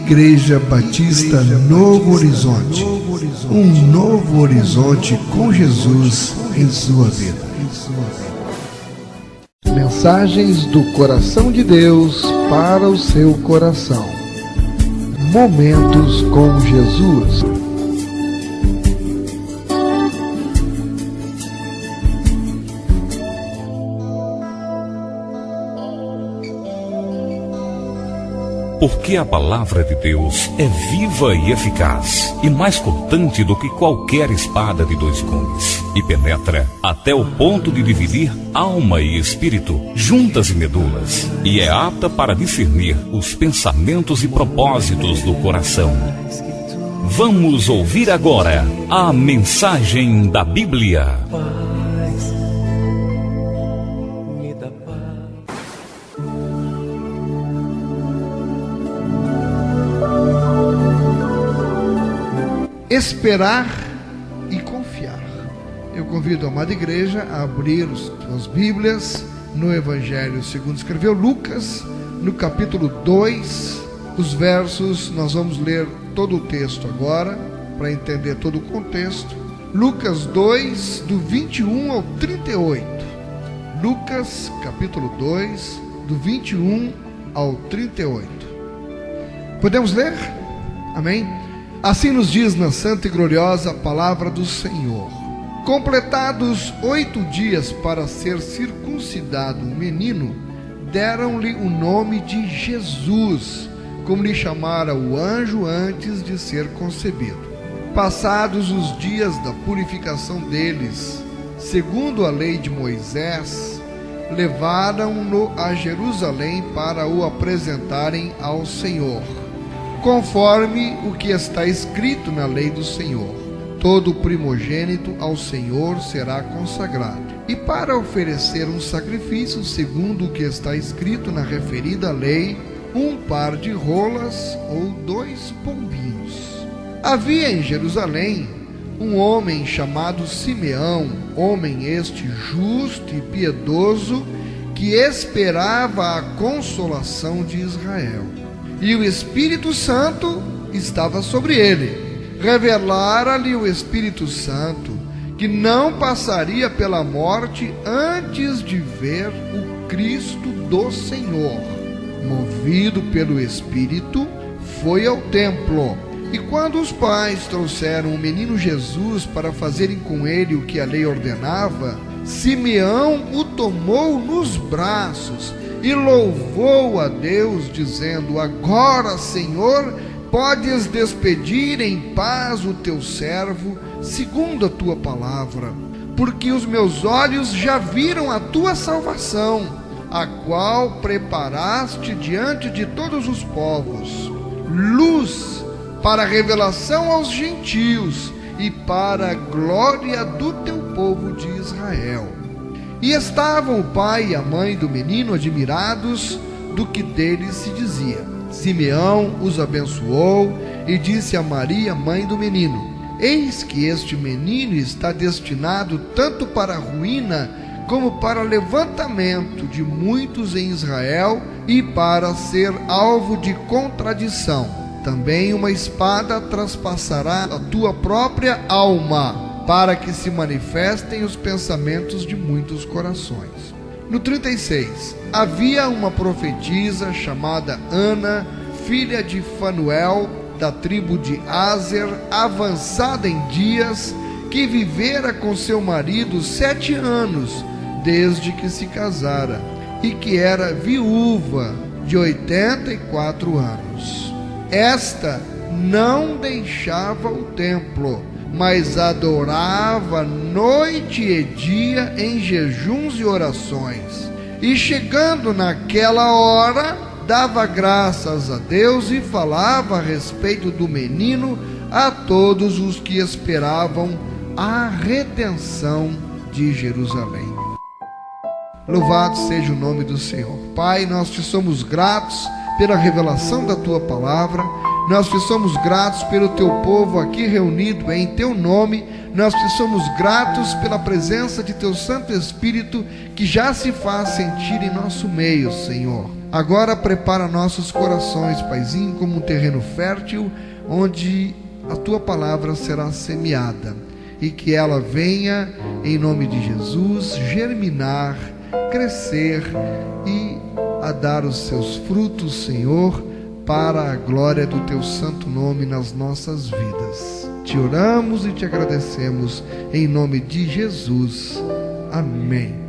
Igreja Batista Novo Horizonte. Um novo horizonte com Jesus em sua vida. Mensagens do coração de Deus para o seu coração. Momentos com Jesus. Porque a palavra de Deus é viva e eficaz, e mais cortante do que qualquer espada de dois gumes, e penetra até o ponto de dividir alma e espírito, juntas e medulas, e é apta para discernir os pensamentos e propósitos do coração. Vamos ouvir agora a mensagem da Bíblia. Esperar e confiar. Eu convido a amada igreja a abrir suas Bíblias no Evangelho segundo escreveu Lucas, no capítulo 2, os versos, nós vamos ler todo o texto agora, para entender todo o contexto. Lucas 2, do 21 ao 38. Lucas, capítulo 2, do 21 ao 38. Podemos ler? Amém? Assim nos diz na santa e gloriosa palavra do Senhor. Completados 8 dias para ser circuncidado o menino, deram-lhe o nome de Jesus, como lhe chamara o anjo antes de ser concebido. Passados os dias da purificação deles, segundo a lei de Moisés, levaram-no a Jerusalém para o apresentarem ao Senhor, conforme o que está escrito na lei do Senhor. Todo primogênito ao Senhor será consagrado. E para oferecer um sacrifício, segundo o que está escrito na referida lei, um par de rolas ou 2 pombinhos. Havia em Jerusalém um homem chamado Simeão, homem este justo e piedoso, que esperava a consolação de Israel. E o Espírito Santo estava sobre ele. Revelara-lhe o Espírito Santo que não passaria pela morte antes de ver o Cristo do Senhor. Movido pelo Espírito, foi ao templo. E quando os pais trouxeram o menino Jesus para fazerem com ele o que a lei ordenava, Simeão o tomou nos braços e louvou a Deus, dizendo: Agora, Senhor, podes despedir em paz o teu servo, segundo a tua palavra, porque os meus olhos já viram a tua salvação, a qual preparaste diante de todos os povos, luz para a revelação aos gentios e para a glória do teu povo de Israel. E estavam o pai e a mãe do menino admirados do que dele se dizia. Simeão os abençoou e disse a Maria, mãe do menino: Eis que este menino está destinado tanto para a ruína como para levantamento de muitos em Israel e para ser alvo de contradição. Também uma espada traspassará a tua própria alma, para que se manifestem os pensamentos de muitos corações. No 36, havia uma profetisa chamada Ana, filha de Fanuel, da tribo de Aser, avançada em dias, que vivera com seu marido 7 anos, desde que se casara, e que era viúva de 84 anos. Esta não deixava o templo, mas adorava noite e dia em jejuns e orações. E chegando naquela hora, dava graças a Deus e falava a respeito do menino a todos os que esperavam a redenção de Jerusalém. Louvado seja o nome do Senhor. Pai, nós te somos gratos pela revelação da tua palavra. Nós te somos gratos pelo teu povo aqui reunido em teu nome. Nós te somos gratos pela presença de teu Santo Espírito, que já se faz sentir em nosso meio, Senhor. Agora prepara nossos corações, Paizinho, como um terreno fértil, onde a tua palavra será semeada, e que ela venha, em nome de Jesus, germinar, crescer e a dar os seus frutos, Senhor, para a glória do teu santo nome nas nossas vidas. Te oramos e te agradecemos, em nome de Jesus. Amém.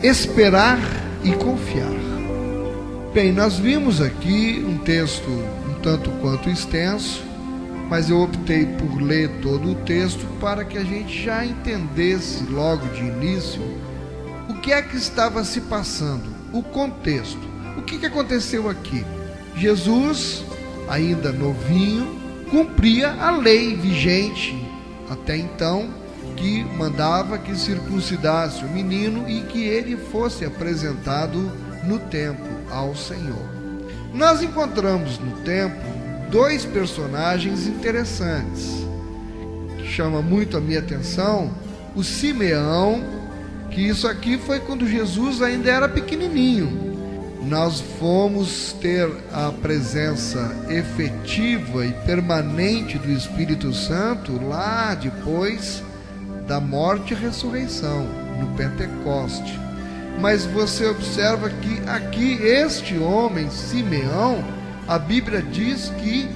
Esperar e confiar. Bem, nós vimos aqui um texto um tanto quanto extenso, mas eu optei por ler todo o texto para que a gente já entendesse logo de início o que é que estava se passando, o contexto. O que aconteceu aqui? Jesus, ainda novinho, cumpria a lei vigente até então, que mandava que circuncidasse o menino e que ele fosse apresentado no templo ao Senhor. Nós encontramos no templo dois personagens interessantes, que chama muito a minha atenção. O Simeão, que isso aqui foi quando Jesus ainda era pequenininho. Nós fomos ter a presença efetiva e permanente do Espírito Santo lá depois da morte e ressurreição, no Pentecoste. Mas você observa que aqui este homem, Simeão, a Bíblia diz que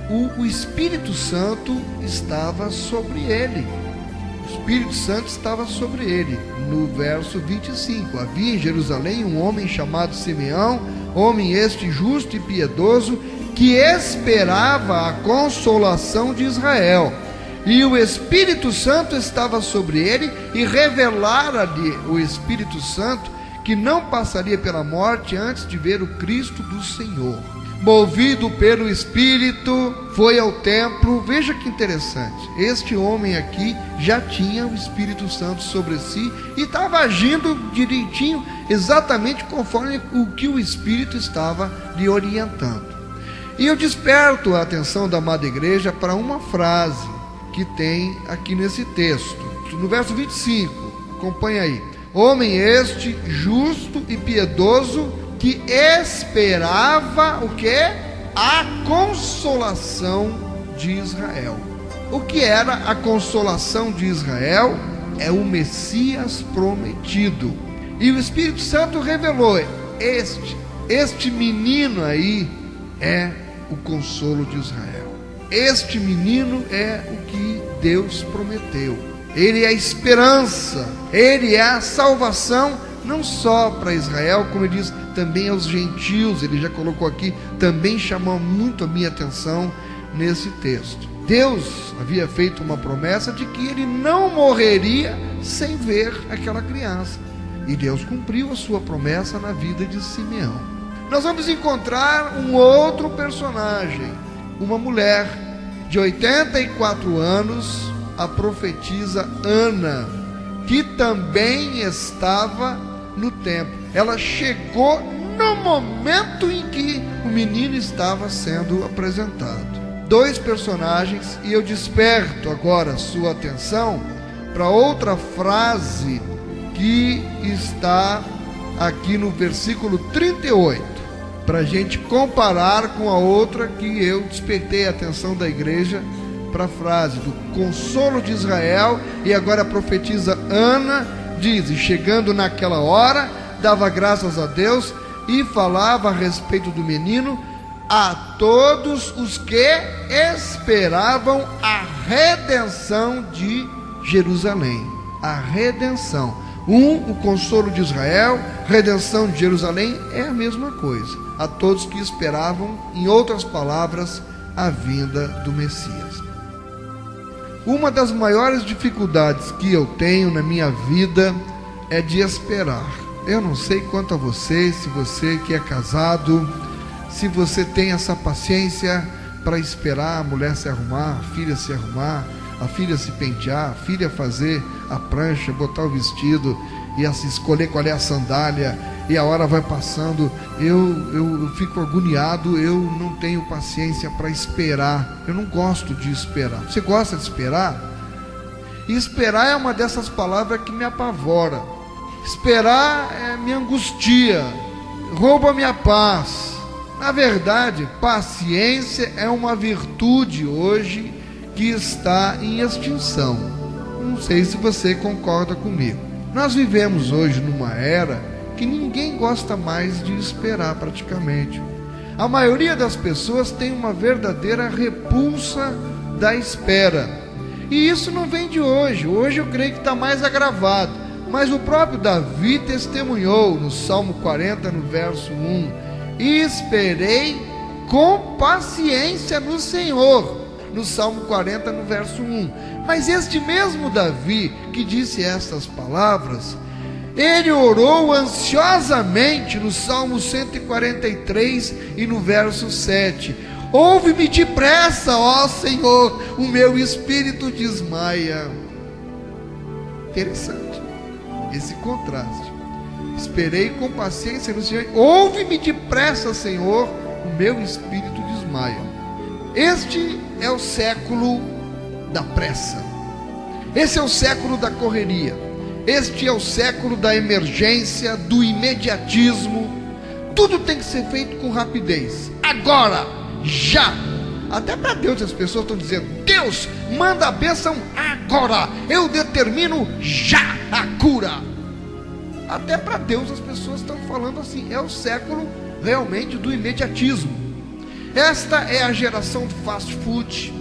o Espírito Santo estava sobre ele. O Espírito Santo estava sobre ele. No verso 25, havia em Jerusalém um homem chamado Simeão, homem este justo e piedoso, que esperava a consolação de Israel. E o Espírito Santo estava sobre ele, e revelara-lhe o Espírito Santo que não passaria pela morte antes de ver o Cristo do Senhor. Movido pelo Espírito, foi ao templo. Veja que interessante, este homem aqui já tinha o Espírito Santo sobre si e estava agindo direitinho, exatamente conforme o que o Espírito estava lhe orientando. E eu desperto a atenção da amada igreja para uma frase que tem aqui nesse texto, no verso 25, acompanha aí. Homem este, justo e piedoso, que esperava o quê? A consolação de Israel. O que era a consolação de Israel? É o Messias prometido. E o Espírito Santo revelou, este menino aí é o consolo de Israel. Este menino é o que Deus prometeu. Ele é a esperança, ele é a salvação, não só para Israel, como ele diz, também aos gentios. Ele já colocou aqui, também chamou muito a minha atenção nesse texto. Deus havia feito uma promessa de que ele não morreria sem ver aquela criança, e Deus cumpriu a sua promessa na vida de Simeão. Nós vamos encontrar um outro personagem, uma mulher de 84 anos, a profetisa Ana, que também estava no templo. Ela chegou no momento em que o menino estava sendo apresentado. Dois personagens, e eu desperto agora a sua atenção para outra frase que está aqui no versículo 38, para a gente comparar com a outra que eu despertei a atenção da igreja para a frase do consolo de Israel. E agora a profetisa Ana diz: e chegando naquela hora, dava graças a Deus e falava a respeito do menino a todos os que esperavam a redenção de Jerusalém. A redenção. O consolo de Israel, redenção de Jerusalém, é a mesma coisa. A todos que esperavam, em outras palavras, a vinda do Messias. Uma das maiores dificuldades que eu tenho na minha vida é de esperar. Eu não sei quanto a você, se você que é casado, se você tem essa paciência para esperar a mulher se arrumar, a filha se arrumar, a filha se pentear, a filha fazer a prancha, botar o vestido e a se escolher qual é a sandália, e a hora vai passando. Eu fico agoniado, eu não tenho paciência para esperar. Eu não gosto de esperar. Você gosta de esperar? E esperar é uma dessas palavras que me apavora. Esperar me angustia, rouba minha paz. Na verdade, paciência é uma virtude hoje que está em extinção. Não sei se você concorda comigo. Nós vivemos hoje numa era que ninguém gosta mais de esperar praticamente. A maioria das pessoas tem uma verdadeira repulsa da espera. E isso não vem de hoje. Hoje eu creio que está mais agravado. Mas o próprio Davi testemunhou no Salmo 40, no verso 1: "E esperei com paciência no Senhor", no Salmo 40, no verso 1. Mas este mesmo Davi que disse estas palavras, ele orou ansiosamente no Salmo 143 e no verso 7: "Ouve-me depressa, ó Senhor, o meu espírito desmaia." Interessante esse contraste. Esperei com paciência no Senhor, ouve-me depressa, Senhor, o meu espírito desmaia. Este é o século da pressa. Esse é o século da correria. Este é o século da emergência, do imediatismo. Tudo tem que ser feito com rapidez. Agora, já. Até para Deus as pessoas estão dizendo: "Deus, manda a bênção agora. Eu determino já a cura." Até para Deus as pessoas estão falando assim. É o século realmente do imediatismo. Esta é a geração do fast food.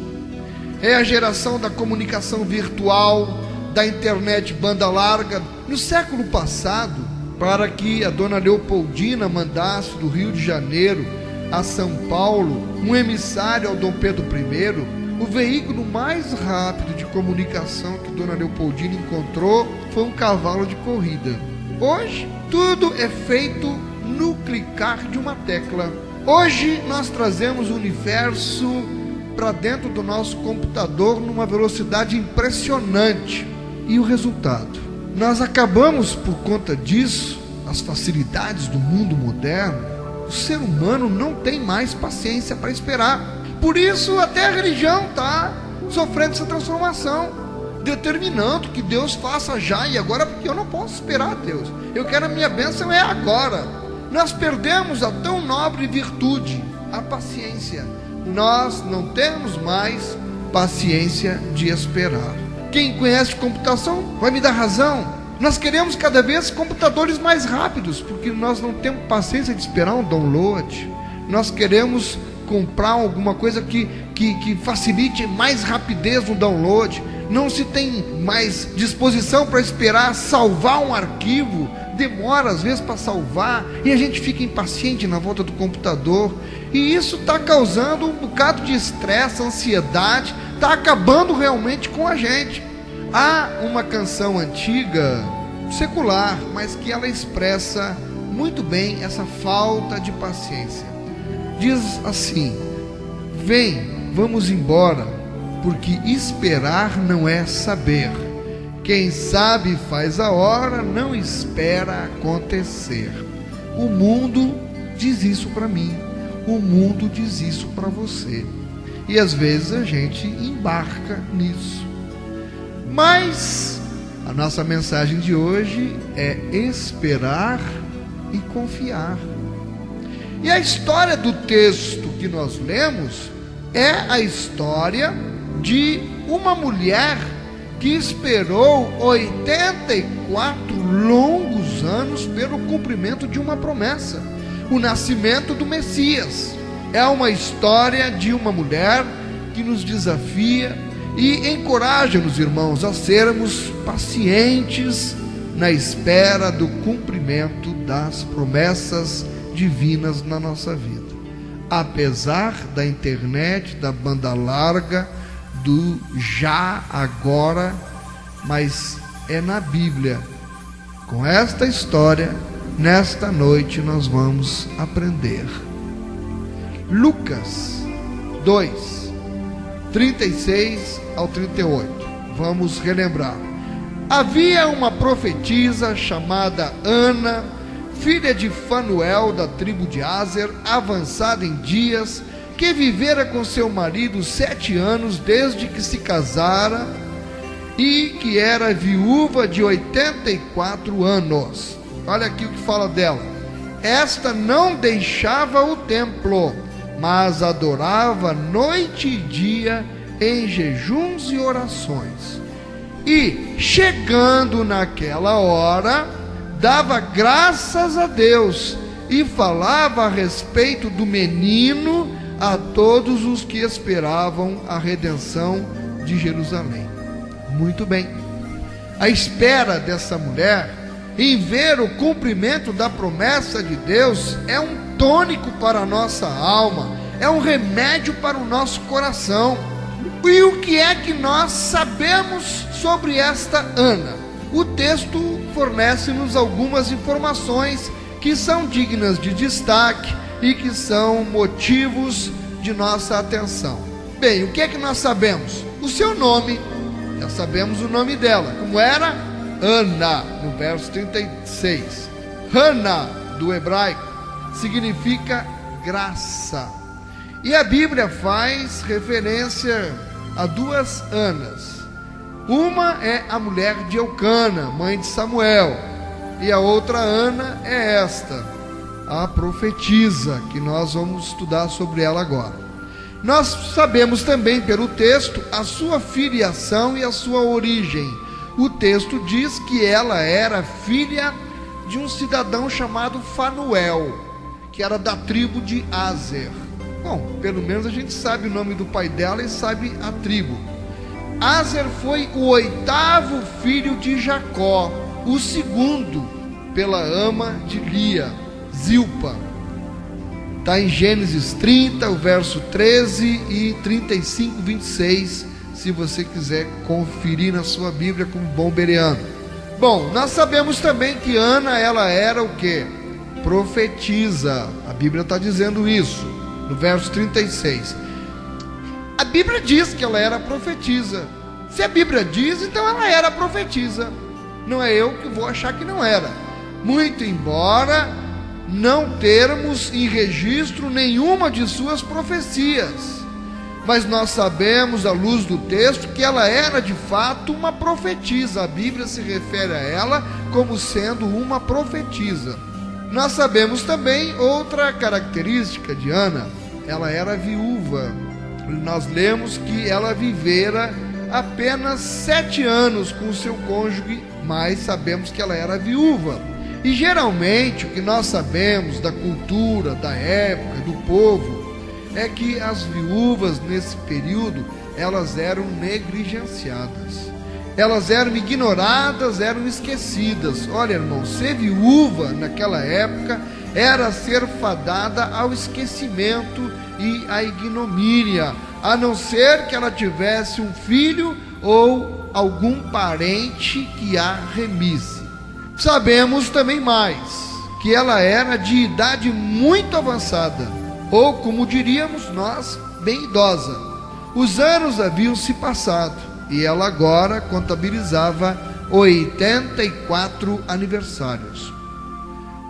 É a geração da comunicação virtual, da internet banda larga. No século passado, para que a dona Leopoldina mandasse do Rio de Janeiro a São Paulo um emissário ao Dom Pedro I, o veículo mais rápido de comunicação que dona Leopoldina encontrou foi um cavalo de corrida. Hoje, tudo é feito no clicar de uma tecla. Hoje, nós trazemos o universo para dentro do nosso computador numa velocidade impressionante. E o resultado? Nós acabamos, por conta disso, as facilidades do mundo moderno, o ser humano não tem mais paciência para esperar. Por isso, até a religião está sofrendo essa transformação, determinando que Deus faça já e agora, porque eu não posso esperar Deus. Eu quero a minha bênção é agora. Nós perdemos a tão nobre virtude, a paciência. Nós não temos mais paciência de esperar. Quem conhece computação vai me dar razão. Nós queremos cada vez computadores mais rápidos, porque nós não temos paciência de esperar um download. Nós queremos comprar alguma coisa que facilite mais rapidez no download. Não se tem mais disposição para esperar salvar um arquivo. Demora às vezes para salvar e a gente fica impaciente na volta do computador. E isso está causando um bocado de estresse, ansiedade. Está acabando realmente com a gente. Há uma canção antiga, secular, mas que ela expressa muito bem essa falta de paciência. Diz assim: "Vem, vamos embora, porque esperar não é saber. Quem sabe faz a hora, não espera acontecer." O mundo diz isso para mim, o mundo diz isso para você. E às vezes a gente embarca nisso. Mas a nossa mensagem de hoje é esperar e confiar. E a história do texto que nós lemos é a história de uma mulher que esperou 84 longos anos pelo cumprimento de uma promessa, o nascimento do Messias. É uma história de uma mulher que nos desafia e encoraja-nos, irmãos, a sermos pacientes na espera do cumprimento das promessas divinas na nossa vida. Apesar da internet, da banda larga, do já, agora, mas é na Bíblia. Com esta história, nesta noite nós vamos aprender. Lucas 2, 36 ao 38. Vamos relembrar. Havia uma profetisa chamada Ana, filha de Fanuel, da tribo de Aser, avançada em dias, que vivera com seu marido 7 anos desde que se casara, e que era viúva de 84 anos. Olha aqui o que fala dela. Esta não deixava o templo, mas adorava noite e dia em jejuns e orações. E, chegando naquela hora, dava graças a Deus e falava a respeito do menino a todos os que esperavam a redenção de Jerusalém. Muito bem. A espera dessa mulher em ver o cumprimento da promessa de Deus é um tônico para a nossa alma, é um remédio para o nosso coração. E o que é que nós sabemos sobre esta Ana? O texto fornece-nos algumas informações que são dignas de destaque e que são motivos de nossa atenção. Bem, o que é que nós sabemos? O seu nome, já sabemos o nome dela, como era? Ana, no verso 36. Hana, do hebraico, significa graça. E a Bíblia faz referência a duas Anas. Uma é a mulher de Eucana, mãe de Samuel, e a outra Ana é esta, a profetisa, que nós vamos estudar sobre ela agora. Nós sabemos também pelo texto a sua filiação e a sua origem. O texto diz que ela era filha de um cidadão chamado Fanuel, que era da tribo de Aser. Bom, pelo menos a gente sabe o nome do pai dela e sabe a tribo. Aser foi o 8º filho de Jacó, o 2º pela ama de Lia, Zilpa. Está em Gênesis 30, o verso 13 e 35, 26, se você quiser conferir na sua Bíblia como bom bereano. Bom, nós sabemos também que Ana, ela era o quê? Profetisa. A Bíblia está dizendo isso, no verso 36. A Bíblia diz que ela era profetisa. Se a Bíblia diz, então ela era profetisa. Não é eu que vou achar que não era. Muito embora não termos em registro nenhuma de suas profecias, mas nós sabemos, à luz do texto, que ela era de fato uma profetisa. A Bíblia se refere a ela como sendo uma profetisa. Nós sabemos também outra característica de Ana: ela era viúva. Nós lemos que ela vivera apenas 7 anos com o seu cônjuge, mas sabemos que ela era viúva. E geralmente o que nós sabemos da cultura, da época, do povo, é que as viúvas nesse período, elas eram negligenciadas, elas eram ignoradas, eram esquecidas. Olha, irmão, ser viúva naquela época era ser fadada ao esquecimento e à ignomínia, a não ser que ela tivesse um filho ou algum parente que a remisse. Sabemos também mais, que ela era de idade muito avançada, ou como diríamos nós, bem idosa. Os anos haviam se passado e ela agora contabilizava 84 aniversários.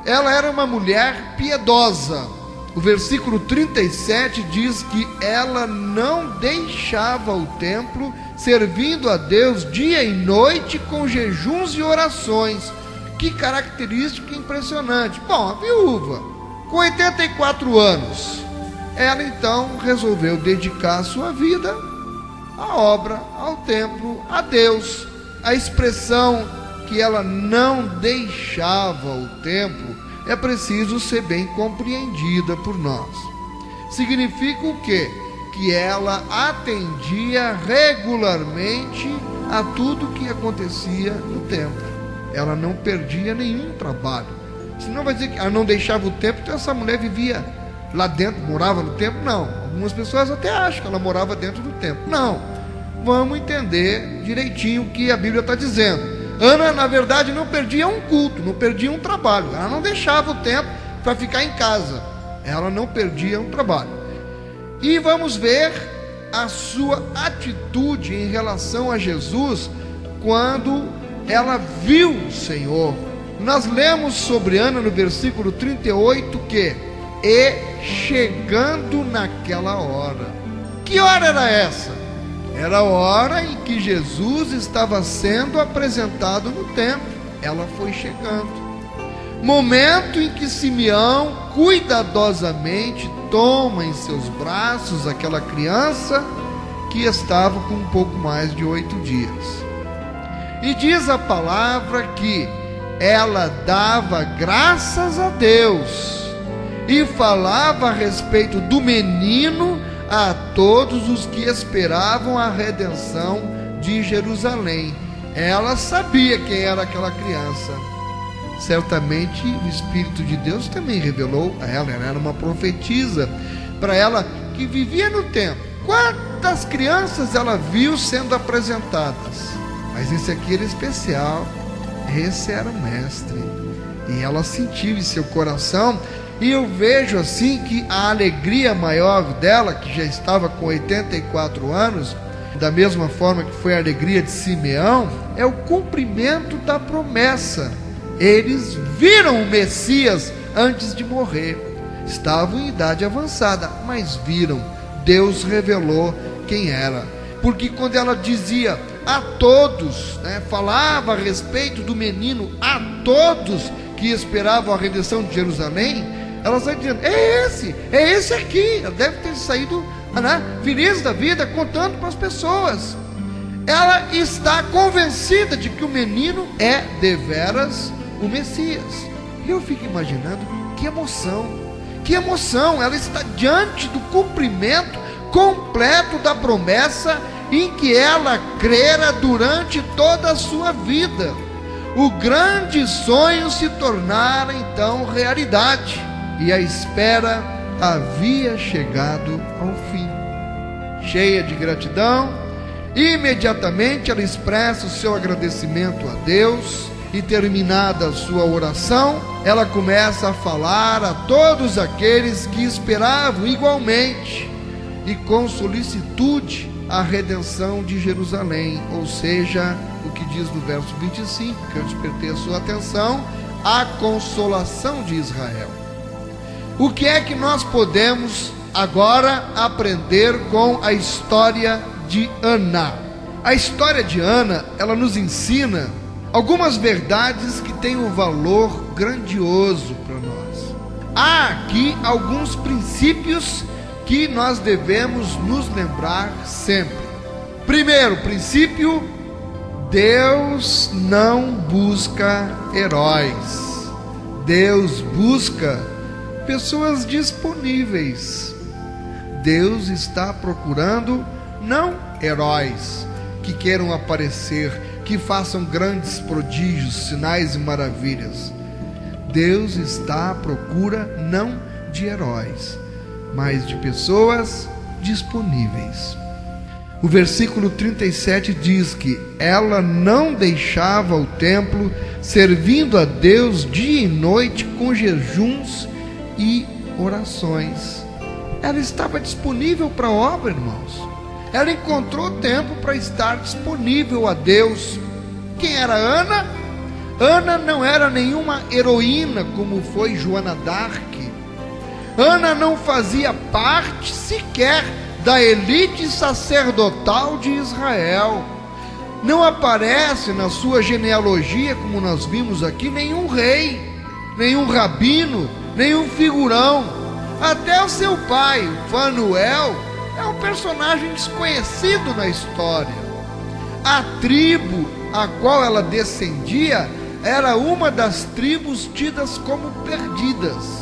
Ela era uma mulher piedosa. O versículo 37 diz que ela não deixava o templo, servindo a Deus dia e noite com jejuns e orações. Que característica impressionante. Bom, a viúva, com 84 anos, ela então resolveu dedicar a sua vida à obra, ao templo, a Deus. A expressão que ela não deixava o templo é preciso ser bem compreendida por nós. Significa o quê? Que ela atendia regularmente a tudo que acontecia no templo. Ela não perdia nenhum trabalho. Senão vai dizer que ela não deixava o templo, então essa mulher vivia lá dentro, morava no templo? Não. Algumas pessoas até acham que ela morava dentro do templo. Não. Vamos entender direitinho o que a Bíblia está dizendo. Ana, na verdade, não perdia um culto, não perdia um trabalho. Ela não deixava o templo para ficar em casa. Ela não perdia um trabalho. E vamos ver a sua atitude em relação a Jesus quando ela viu o Senhor. Nós lemos sobre Ana no versículo 38 que: e chegando naquela hora. Que hora era essa? Era a hora em que Jesus estava sendo apresentado no templo. Ela foi chegando. Momento em que Simeão cuidadosamente toma em seus braços aquela criança que estava com um pouco mais de 8 dias. E diz a palavra que ela dava graças a Deus e falava a respeito do menino a todos os que esperavam a redenção de Jerusalém. Ela sabia quem era aquela criança. Certamente o Espírito de Deus também revelou a ela. Ela era uma profetisa para ela que vivia no templo. Quantas crianças ela viu sendo apresentadas, mas esse aqui era especial. Esse era o mestre, e ela sentiu em seu coração. E eu vejo assim que a alegria maior dela, que já estava com 84 anos, da mesma forma que foi a alegria de Simeão, é o cumprimento da promessa. Eles viram o Messias antes de morrer. Estavam em idade avançada, mas viram. Deus revelou quem era. Porque quando ela dizia a todos, falava a respeito do menino a todos que esperavam a redenção de Jerusalém, ela está dizendo, é esse aqui. Ela deve ter saído feliz da vida, contando para as pessoas. Ela está convencida de que o menino é deveras o Messias. E eu fico imaginando que emoção. Ela está diante do cumprimento completo da promessa em que ela crera durante toda a sua vida. O grande sonho se tornara então realidade, e a espera havia chegado ao fim. Cheia de gratidão, imediatamente ela expressa o seu agradecimento a Deus, e terminada a sua oração, ela começa a falar a todos aqueles que esperavam igualmente e com solicitude a redenção de Jerusalém, ou seja, o que diz no verso 25, que eu despertei a sua atenção, a consolação de Israel. O que é que nós podemos agora aprender com a história de Ana? A história de Ana, ela nos ensina algumas verdades que têm um valor grandioso para nós. Há aqui alguns princípios que nós devemos nos lembrar sempre. Primeiro princípio: Deus não busca heróis. Deus busca pessoas disponíveis. Deus está procurando não heróis que queiram aparecer, que façam grandes prodígios, sinais e maravilhas. Deus está à procura não de heróis, mas de pessoas disponíveis. O versículo 37 diz que ela não deixava o templo, servindo a Deus dia e noite com jejuns e orações. Ela estava disponível para a obra, irmãos. Ela encontrou tempo para estar disponível a Deus. Quem era Ana? Ana não era nenhuma heroína como foi Joana d'Arc. Ana não fazia parte sequer da elite sacerdotal de Israel. Não aparece na sua genealogia, como nós vimos aqui, nenhum rei, nenhum rabino, nenhum figurão. Até o seu pai, Fanuel, é um personagem desconhecido na história. A tribo a qual ela descendia era uma das tribos tidas como perdidas.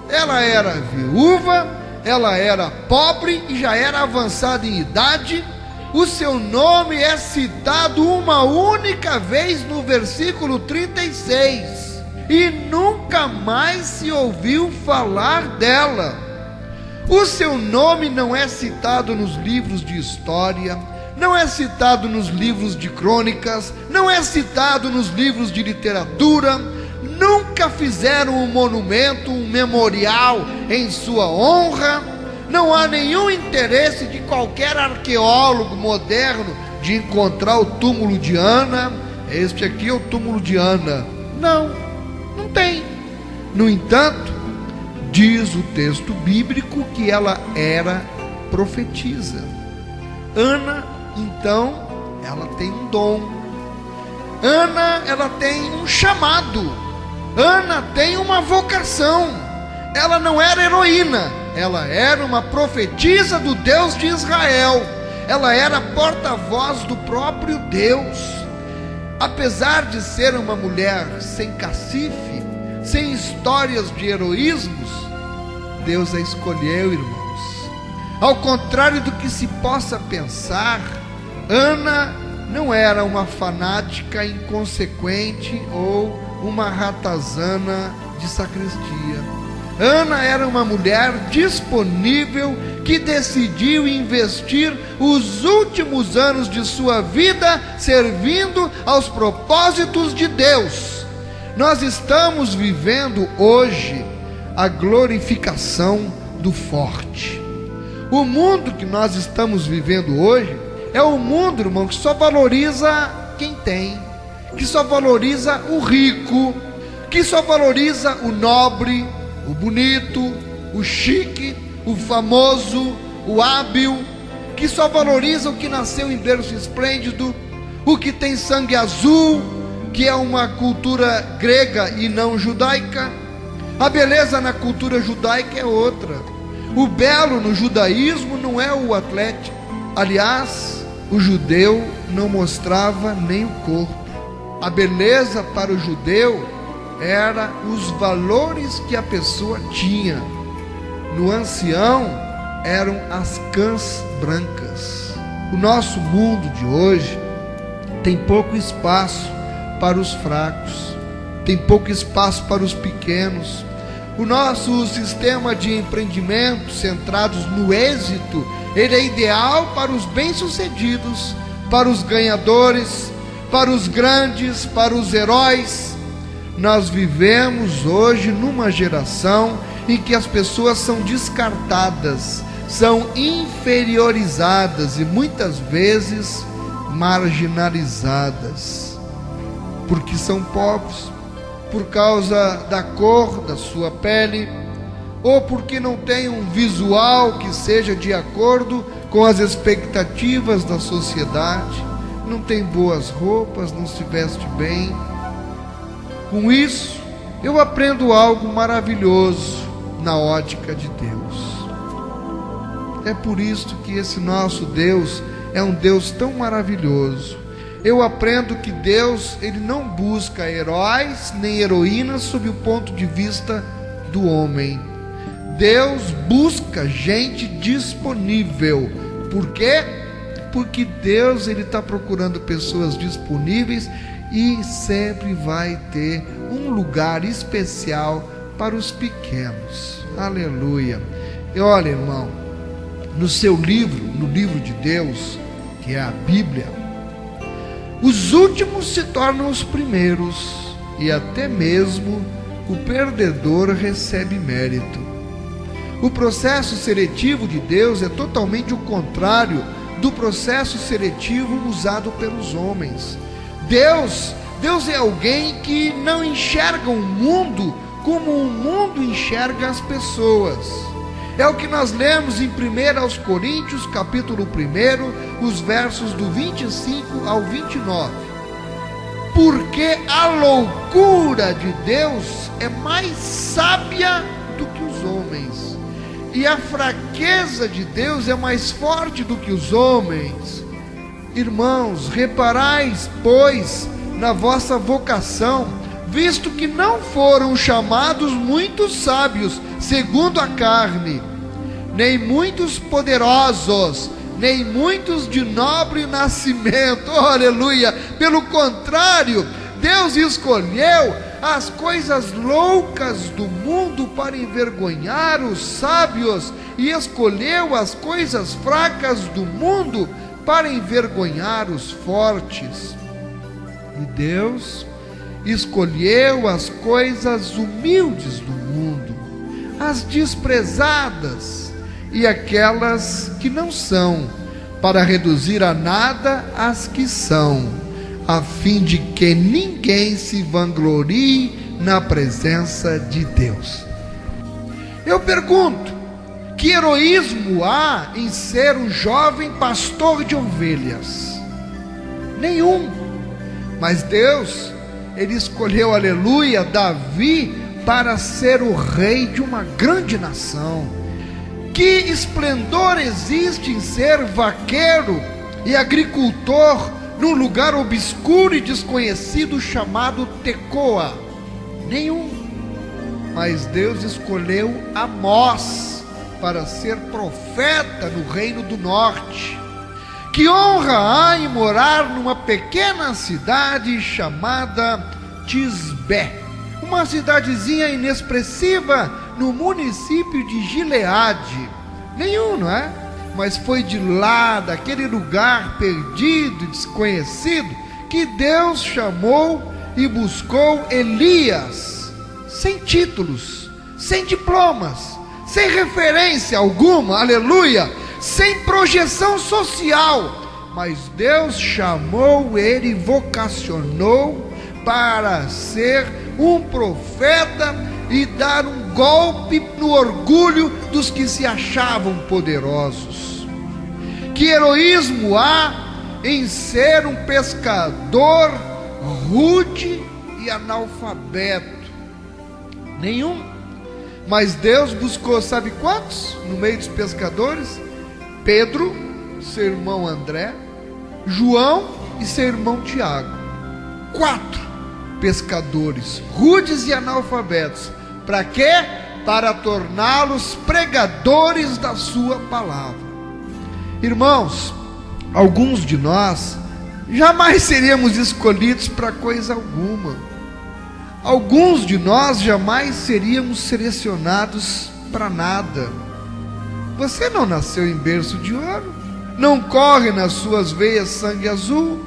Ela era viúva, ela era pobre e já era avançada em idade. O seu nome é citado uma única vez no versículo 36 e nunca mais se ouviu falar dela. O seu nome não é citado nos livros de história, não é citado nos livros de crônicas, não é citado nos livros de literatura. Nunca fizeram um monumento, um memorial em sua honra. Não há nenhum interesse de qualquer arqueólogo moderno de encontrar o túmulo de Ana. Este aqui é o túmulo de Ana. Não tem. No entanto, diz o texto bíblico que ela era profetisa. Ana Então ela tem um dom. Ana, ela tem um chamado. Ana tem uma vocação. Ela não era heroína, ela era uma profetisa do Deus de Israel. Ela era porta-voz do próprio Deus. Apesar de ser uma mulher sem cacife, sem histórias de heroísmos, Deus a escolheu, irmãos. Ao contrário do que se possa pensar, Ana não era uma fanática inconsequente ou uma ratazana de sacristia. Ana era uma mulher disponível que decidiu investir os últimos anos de sua vida servindo aos propósitos de Deus. Nós estamos vivendo hoje a glorificação do forte. O mundo que nós estamos vivendo hoje é um mundo, irmão, que só valoriza quem tem, que só valoriza o rico, que só valoriza o nobre, o bonito, o chique, o famoso, o hábil, que só valoriza o que nasceu em berço esplêndido, o que tem sangue azul, que é uma cultura grega e não judaica. A beleza na cultura judaica é outra. O belo no judaísmo não é o atlético. Aliás, o judeu não mostrava nem o corpo. A beleza para o judeu era os valores que a pessoa tinha. No ancião eram as cãs brancas. O nosso mundo de hoje tem pouco espaço para os fracos, tem pouco espaço para os pequenos. O nosso sistema de empreendimento centrados no êxito, ele é ideal para os bem-sucedidos, para os ganhadores, para os grandes, para os heróis. Nós vivemos hoje numa geração em que as pessoas são descartadas, são inferiorizadas e muitas vezes marginalizadas, porque são pobres, por causa da cor da sua pele, ou porque não tem um visual que seja de acordo com as expectativas da sociedade, não tem boas roupas, não se veste bem. Com isso, eu aprendo algo maravilhoso na ótica de Deus. É por isso que esse nosso Deus é um Deus tão maravilhoso. Eu aprendo que Deus, ele não busca heróis nem heroínas sob o ponto de vista do homem. Deus busca gente disponível. Por quê? Porque Deus, ele está procurando pessoas disponíveis e sempre vai ter um lugar especial para os pequenos. Aleluia. E olha, irmão, no seu livro, no livro de Deus, que é a Bíblia, os últimos se tornam os primeiros, e até mesmo o perdedor recebe mérito. O processo seletivo de Deus é totalmente o contrário do processo seletivo usado pelos homens. Deus é alguém que não enxerga o mundo como o mundo enxerga as pessoas. É o que nós lemos em 1 Coríntios, capítulo 1, os versos do 25 ao 29. Porque a loucura de Deus é mais sábia do que os homens, e a fraqueza de Deus é mais forte do que os homens. Irmãos, reparais, pois, na vossa vocação, visto que não foram chamados muitos sábios, segundo a carne, nem muitos poderosos, nem muitos de nobre nascimento. Oh, aleluia! Pelo contrário, Deus escolheu as coisas loucas do mundo para envergonhar os sábios, e escolheu as coisas fracas do mundo para envergonhar os fortes. E Deus escolheu as coisas humildes do mundo, as desprezadas e aquelas que não são, para reduzir a nada as que são, a fim de que ninguém se vanglorie na presença de Deus. Eu pergunto, que Que heroísmo há em ser um jovem pastor de ovelhas? Nenhum. Mas Deus, Ele escolheu, aleluia, Davi para ser o rei de uma grande nação. Que esplendor existe em ser vaqueiro e agricultor num lugar obscuro e desconhecido chamado Tecoa? Nenhum. Mas Deus escolheu Amós para ser profeta no reino do norte. Que honra há em morar numa pequena cidade chamada Tisbé, uma cidadezinha inexpressiva no município de Gileade? Nenhum, não é? Mas foi de lá, daquele lugar perdido e desconhecido, que Deus chamou e buscou Elias, sem títulos, sem diplomas, sem referência alguma, aleluia, sem projeção social, mas Deus chamou ele e vocacionou para ser um profeta e dar um golpe no orgulho dos que se achavam poderosos. Que heroísmo há em ser um pescador rude e analfabeto? Nenhum. Mas Deus buscou, sabe quantos no meio dos pescadores? Pedro, seu irmão André, João e seu irmão Tiago. 4 pescadores rudes e analfabetos. Para quê? Para torná-los pregadores da sua palavra. Irmãos, alguns de nós jamais seríamos escolhidos para coisa alguma. Alguns de nós jamais seríamos selecionados para nada. Você não nasceu em berço de ouro, não corre nas suas veias sangue azul,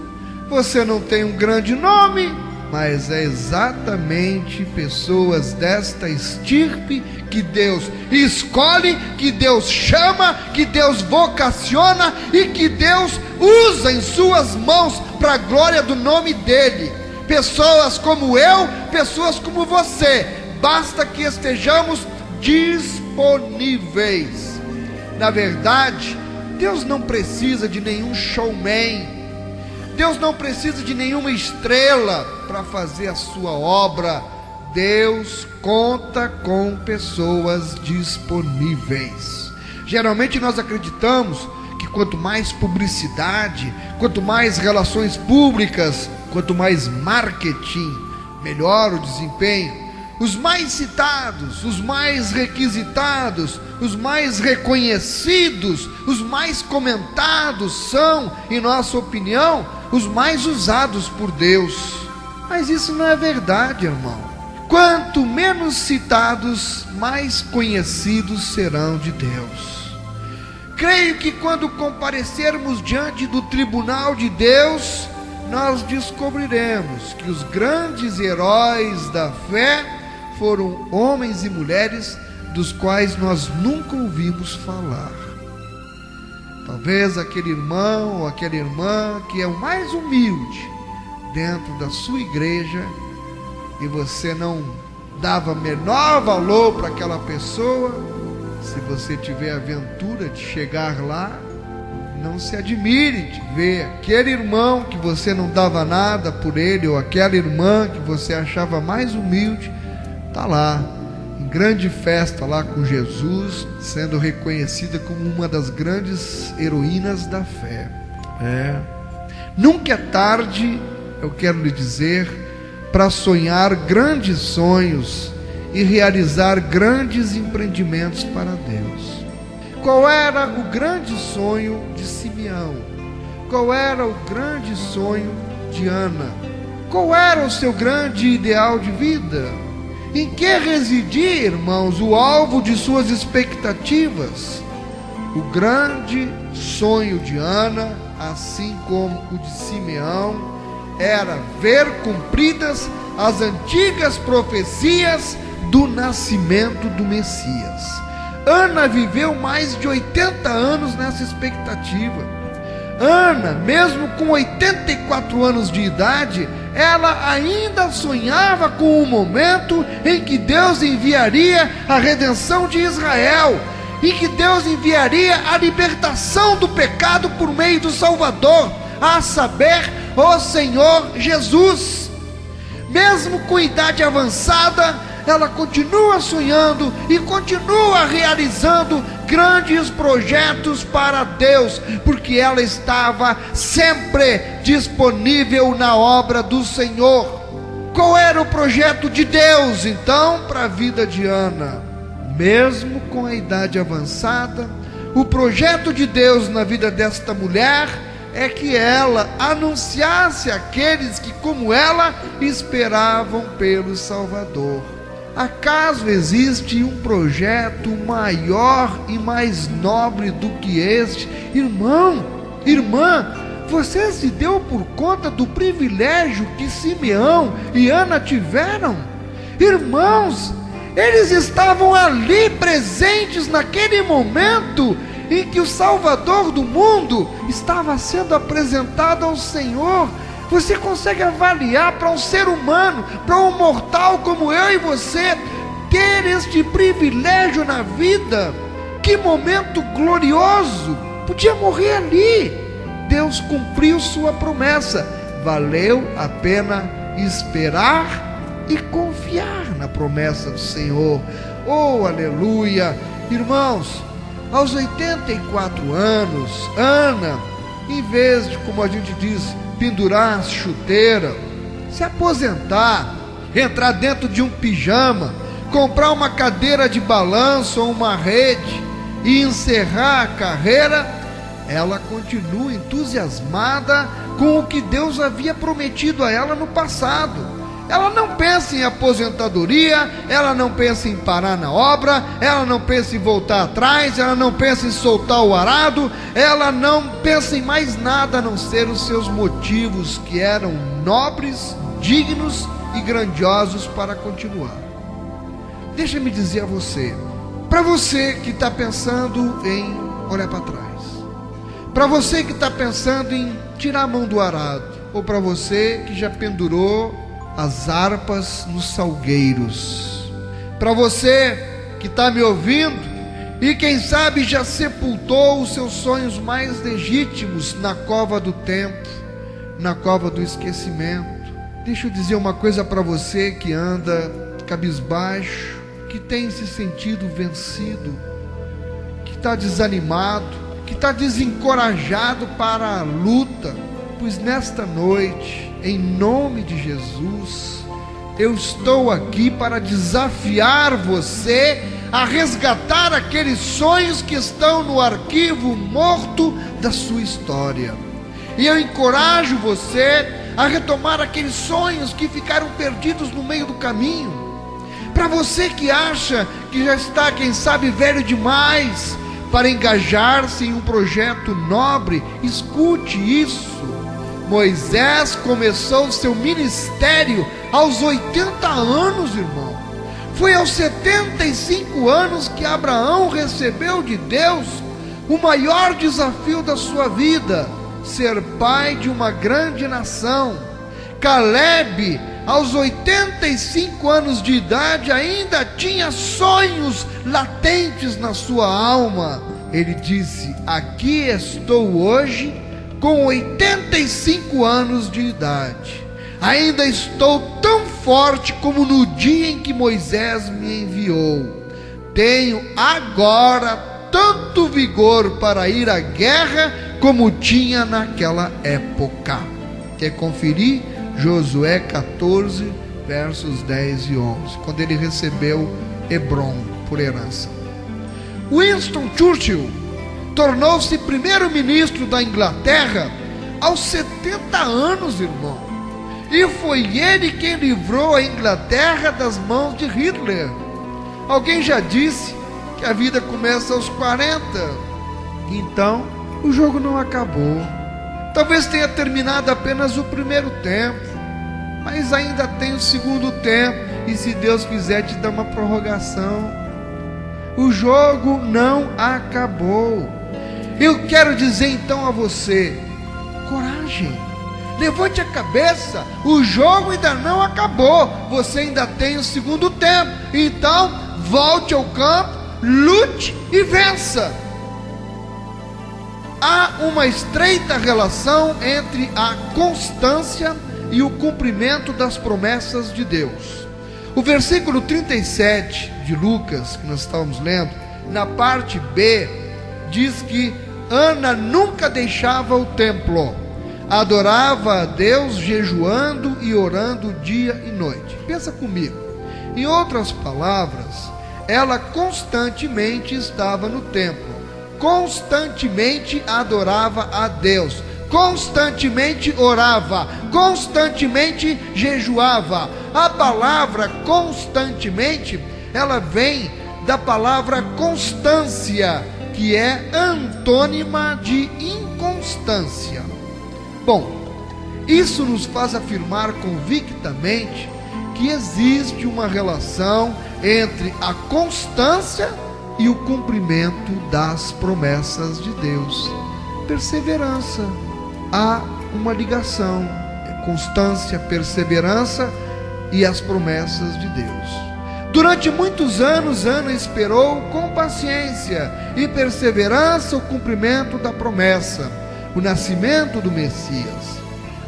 você não tem um grande nome, mas é exatamente pessoas desta estirpe que Deus escolhe, que Deus chama, que Deus vocaciona e que Deus usa em suas mãos para a glória do nome dEle. Pessoas como eu, pessoas como você, basta que estejamos disponíveis. Na verdade, Deus não precisa de nenhum showman, Deus não precisa de nenhuma estrela para fazer a sua obra. Deus conta com pessoas disponíveis. Geralmente nós acreditamos que quanto mais publicidade, quanto mais relações públicas, quanto mais marketing, melhor o desempenho. Os mais citados, os mais requisitados, os mais reconhecidos, os mais comentados são, em nossa opinião, os mais usados por Deus. Mas isso não é verdade, irmão. Quanto menos citados, mais conhecidos serão de Deus. Creio que quando comparecermos diante do tribunal de Deus, nós descobriremos que os grandes heróis da fé foram homens e mulheres dos quais nós nunca ouvimos falar. Talvez aquele irmão ou aquela irmã que é o mais humilde dentro da sua igreja, e você não dava menor valor para aquela pessoa. Se você tiver a aventura de chegar lá, não se admire de ver aquele irmão que você não dava nada por ele, ou aquela irmã que você achava mais humilde, está lá, em grande festa lá com Jesus, sendo reconhecida como uma das grandes heroínas da fé. Nunca é tarde, eu quero lhe dizer, para sonhar grandes sonhos e realizar grandes empreendimentos para Deus. Qual era o grande sonho de Simeão? Qual era o grande sonho de Ana? Qual era o seu grande ideal de vida? Em que residia, irmãos, o alvo de suas expectativas? O grande sonho de Ana, assim como o de Simeão, era ver cumpridas as antigas profecias do nascimento do Messias. Ana viveu mais de 80 anos nessa expectativa. Ana, mesmo com 84 anos de idade, ela ainda sonhava com o momento em que Deus enviaria a redenção de Israel. em que Deus enviaria a libertação do pecado por meio do Salvador, a saber, o Senhor Jesus. Mesmo com idade avançada, ela continua sonhando e continua realizando grandes projetos para Deus, porque ela estava sempre disponível na obra do Senhor. Qual era o projeto de Deus, então, para a vida de Ana? Mesmo com a idade avançada, o projeto de Deus na vida desta mulher é que ela anunciasse àqueles que, como ela, esperavam pelo Salvador. Acaso existe um projeto maior e mais nobre do que este? Irmão, irmã, você se deu por conta do privilégio que Simeão e Ana tiveram? Irmãos, eles estavam ali presentes naquele momento em que o Salvador do mundo estava sendo apresentado ao Senhor. Você consegue avaliar para um ser humano, para um mortal como eu e você, ter este privilégio na vida? Que momento glorioso! Podia morrer ali. Deus cumpriu sua promessa. Valeu a pena esperar e confiar na promessa do Senhor. Oh, aleluia! Irmãos, aos 84 anos, Ana, em vez de, como a gente diz, pendurar a chuteira, se aposentar, entrar dentro de um pijama, comprar uma cadeira de balanço ou uma rede e encerrar a carreira, ela continua entusiasmada com o que Deus havia prometido a ela no passado. Ela não pensa em aposentadoria, ela não pensa em parar na obra, ela não pensa em voltar atrás, ela não pensa em soltar o arado, ela não pensa em mais nada a não ser os seus motivos, que eram nobres, dignos e grandiosos para continuar. Deixa-me dizer a você, para você que está pensando em olhar para trás, para você que está pensando em tirar a mão do arado, ou para você que já pendurou as harpas nos salgueiros, para você que está me ouvindo e quem sabe já sepultou os seus sonhos mais legítimos na cova do tempo, na cova do esquecimento. Deixa eu dizer uma coisa para você que anda cabisbaixo, que tem se sentido vencido, que está desanimado, que está desencorajado para a luta, pois nesta noite, em nome de Jesus, eu estou aqui para desafiar você a resgatar aqueles sonhos que estão no arquivo morto da sua história. E eu encorajo você a retomar aqueles sonhos que ficaram perdidos no meio do caminho. Para você que acha que já está, quem sabe, velho demais para engajar-se em um projeto nobre, escute isso. Moisés começou seu ministério aos 80 anos, irmão. Foi aos 75 anos que Abraão recebeu de Deus o maior desafio da sua vida, ser pai de uma grande nação. Caleb, aos 85 anos de idade, ainda tinha sonhos latentes na sua alma. Ele disse: aqui estou hoje, com 85 anos de idade, ainda estou tão forte como no dia em que Moisés me enviou. Tenho agora tanto vigor para ir à guerra como tinha naquela época. Quer conferir? Josué 14, versos 10 e 11, quando ele recebeu Hebrom por herança. Winston Churchill tornou-se primeiro-ministro da Inglaterra aos 70 anos, irmão. E foi ele quem livrou a Inglaterra das mãos de Hitler. Alguém já disse que a vida começa aos 40. Então, o jogo não acabou. Talvez tenha terminado apenas o primeiro tempo, mas ainda tem o segundo tempo, e se Deus quiser te dar uma prorrogação. O jogo não acabou. Eu quero dizer então a você: coragem, levante a cabeça, o jogo ainda não acabou, você ainda tem o segundo tempo. Então volte ao campo, lute e vença. Há uma estreita relação entre a constância e o cumprimento das promessas de Deus. O versículo 37 de Lucas, que nós estávamos lendo, na parte B, diz que Ana nunca deixava o templo, adorava a Deus jejuando e orando dia e noite. Pensa comigo. Em outras palavras, ela constantemente estava no templo, constantemente adorava a Deus, constantemente orava, constantemente jejuava. A palavra constantemente, ela vem da palavra constância, que é antônima de inconstância. Bom, isso nos faz afirmar convictamente que existe uma relação entre a constância e o cumprimento das promessas de Deus. Perseverança, há uma ligação, constância, perseverança e as promessas de Deus. Durante muitos anos, Ana esperou com paciência e perseverança o cumprimento da promessa, o nascimento do Messias.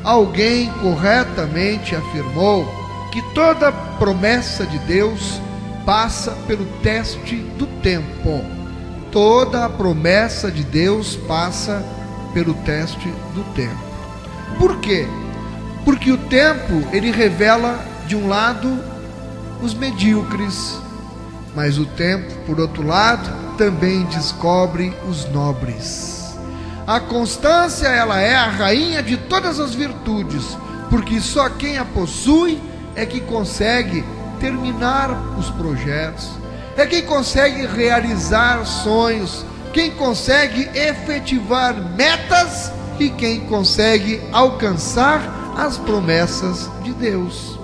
Alguém corretamente afirmou que toda promessa de Deus passa pelo teste do tempo. Toda a promessa de Deus passa pelo teste do tempo. Por quê? Porque o tempo, ele revela, de um lado, os medíocres, mas o tempo, por outro lado, também descobre os nobres. A constância, ela é a rainha de todas as virtudes, porque só quem a possui é que consegue terminar os projetos, é quem consegue realizar sonhos, quem consegue efetivar metas e quem consegue alcançar as promessas de Deus.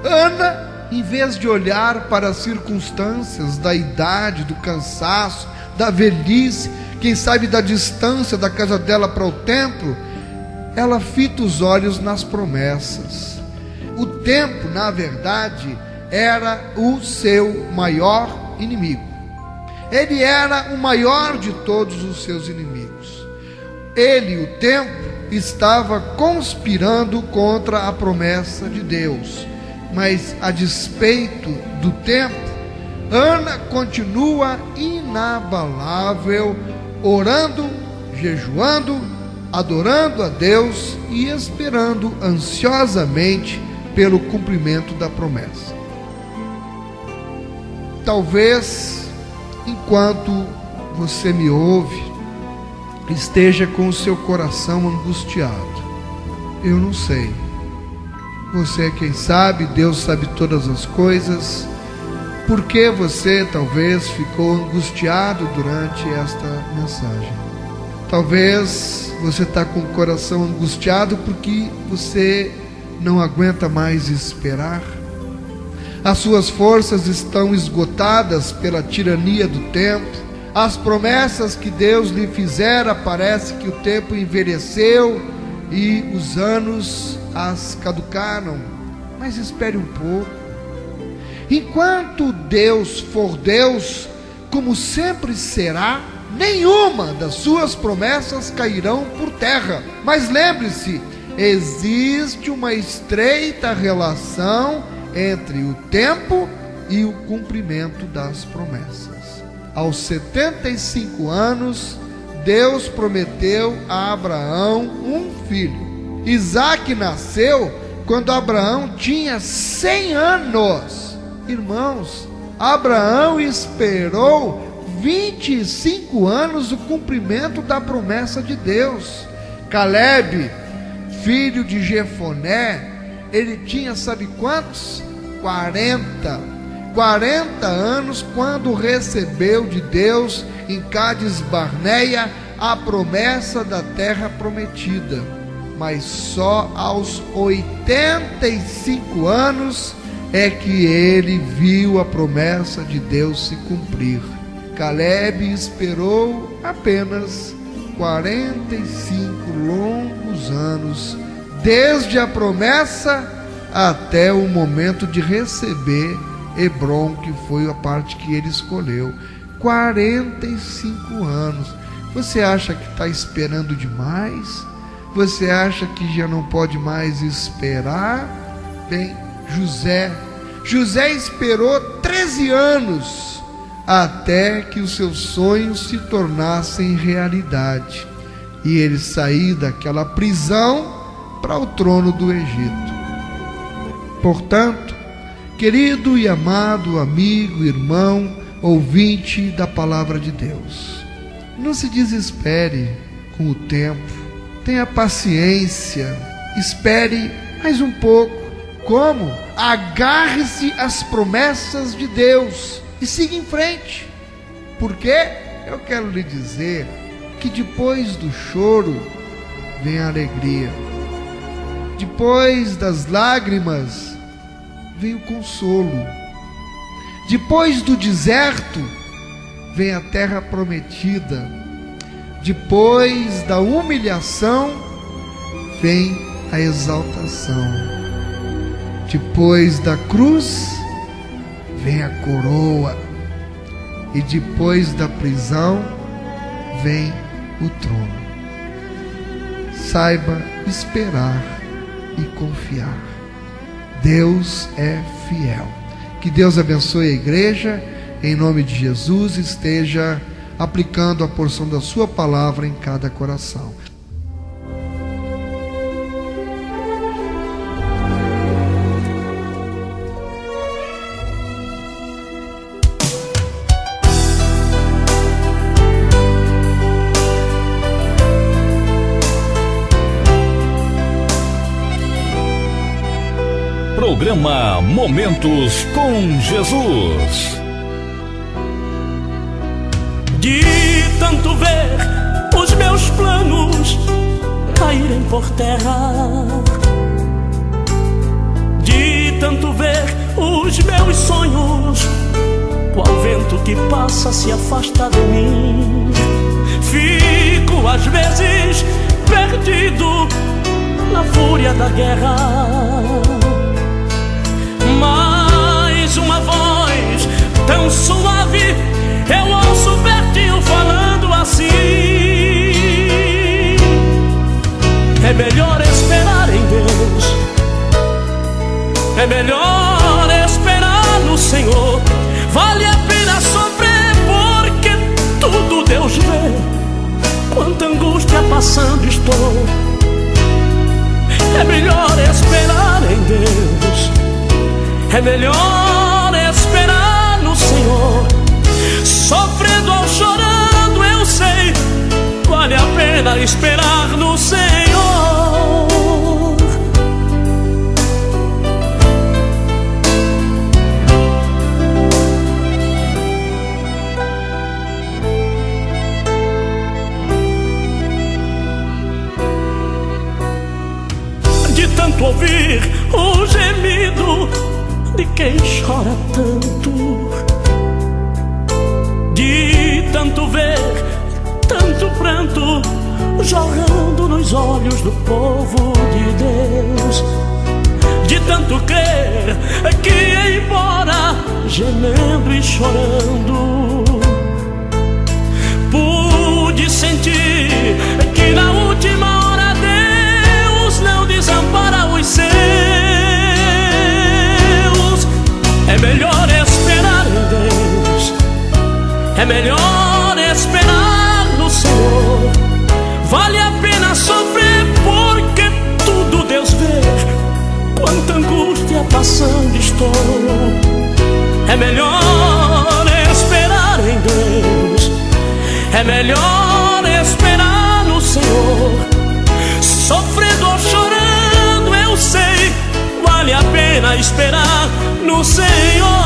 Ana, em vez de olhar para as circunstâncias da idade, do cansaço, da velhice, quem sabe da distância da casa dela para o templo, ela fita os olhos nas promessas. O tempo, na verdade, era o seu maior inimigo. Ele era o maior de todos os seus inimigos. Ele, o tempo, estava conspirando contra a promessa de Deus. Mas, a despeito do tempo, Ana continua inabalável, orando, jejuando, adorando a Deus e esperando ansiosamente pelo cumprimento da promessa. Talvez, enquanto você me ouve, esteja com o seu coração angustiado. Eu não sei. Você é quem sabe, Deus sabe todas as coisas. Por que você talvez ficou angustiado durante esta mensagem? Talvez você está com o coração angustiado porque você não aguenta mais esperar. As suas forças estão esgotadas pela tirania do tempo. As promessas que Deus lhe fizera, parece que o tempo envelheceu e os anos as caducaram. Mas espere um pouco. Enquanto Deus for Deus, como sempre será, nenhuma das suas promessas cairão por terra. Mas lembre-se, existe uma estreita relação entre o tempo e o cumprimento das promessas. Aos 75 anos, Deus prometeu a Abraão um filho. Isaque nasceu quando Abraão tinha 100 anos. Irmãos, Abraão esperou 25 anos o cumprimento da promessa de Deus. Calebe, filho de Jefoné, ele tinha, sabe quantos? 40 anos quando recebeu de Deus em Cádiz Barneia a promessa da terra prometida. Mas só aos 85 anos é que ele viu a promessa de Deus se cumprir. Calebe esperou apenas 45 longos anos, desde a promessa até o momento de receber Hebrom, que foi a parte que ele escolheu. 45 anos. Você acha que está esperando demais? Você acha que já não pode mais esperar? Bem, José esperou 13 anos até que os seus sonhos se tornassem realidade e ele sair daquela prisão para o trono do Egito. Portanto, querido e amado amigo, irmão, ouvinte da palavra de Deus, não se desespere com o tempo. Tenha paciência, espere mais um pouco. Como? Agarre-se às promessas de Deus e siga em frente. Porque eu quero lhe dizer que depois do choro vem a alegria. Depois das lágrimas vem o consolo. Depois do deserto vem a terra prometida. Depois da humilhação vem a exaltação. Depois da cruz vem a coroa. E depois da prisão vem o trono. Saiba esperar e confiar. Deus é fiel. Que Deus abençoe a igreja. Em nome de Jesus, esteja aplicando a porção da sua palavra em cada coração. Programa Momentos com Jesus. De tanto ver os meus planos caírem por terra, de tanto ver os meus sonhos, qual vento que passa se afasta de mim, fico às vezes perdido na fúria da guerra. Mas uma voz tão suave eu ouço pertinho falando assim: é melhor esperar em Deus, é melhor esperar no Senhor. Vale a pena sofrer porque tudo Deus vê. Quanta angústia passando estou, é melhor esperar em Deus, é melhor esperar no Senhor. Sofrendo ou chorando, eu sei, vale a pena esperar no Senhor. De tanto ouvir o gemido de quem chora tanto, de tanto ver tanto pranto jorrando nos olhos do povo de Deus, de tanto crer que embora gemendo e chorando, pude sentir que na última hora Deus não desampara os seus. É melhor esperar em Deus, é melhor esperar no Senhor. Vale a pena sofrer porque tudo Deus vê. Quanta angústia passando estou, é melhor esperar em Deus, é melhor esperar no Senhor. Sofrendo ou chorando, eu sei, vale a pena esperar no Senhor.